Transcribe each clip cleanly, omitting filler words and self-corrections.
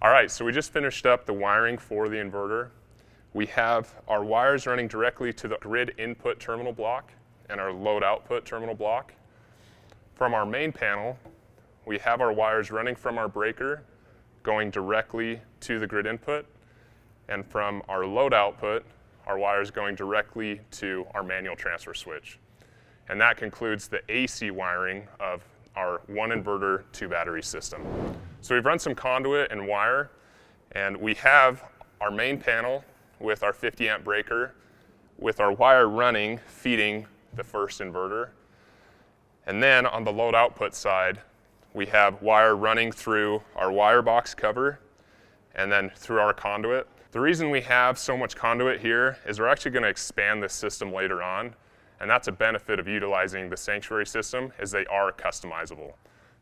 All right, so we just finished up the wiring for the inverter. We have our wires running directly to the grid input terminal block and our load output terminal block. From our main panel, we have our wires running from our breaker going directly to the grid input, and from our load output, our wires going directly to our manual transfer switch. And that concludes the AC wiring of our one inverter, two battery system. So we've run some conduit and wire, and we have our main panel with our 50 amp breaker with our wire running, feeding the first inverter. And then on the load output side, we have wire running through our wire box cover and then through our conduit. The reason we have so much conduit here is we're actually going to expand this system later on, and that's a benefit of utilizing the Sanctuary system, is they are customizable.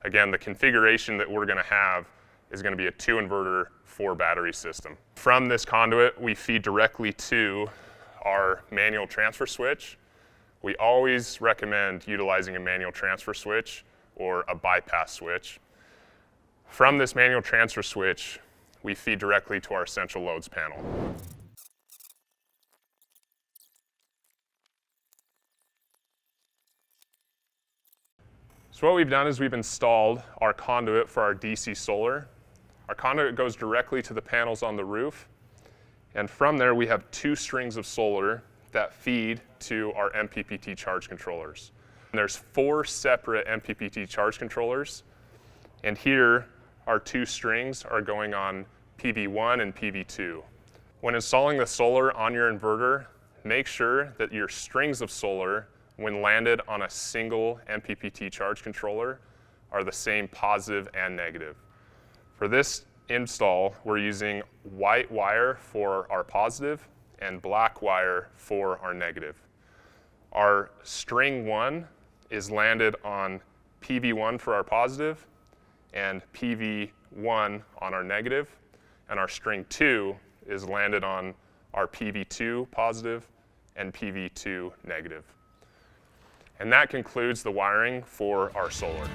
Again, the configuration that we're going to have is going to be a 2 inverter, 4 battery system. From this conduit, we feed directly to our manual transfer switch. We always recommend utilizing a manual transfer switch or a bypass switch. From this manual transfer switch, we feed directly to our central loads panel. So what we've done is we've installed our conduit for our DC solar. Our conduit goes directly to the panels on the roof, and from there we have 2 strings of solar that feed to our MPPT charge controllers. And there's 4 separate MPPT charge controllers, and here our 2 strings are going on PV1 and PV2. When installing the solar on your inverter, make sure that your strings of solar, when landed on a single MPPT charge controller, are the same positive and negative. For this install, we're using white wire for our positive and black wire for our negative. Our string 1 is landed on PV1 for our positive and PV1 on our negative, and our string 2 is landed on our PV2 positive and PV2 negative. And that concludes the wiring for our solar.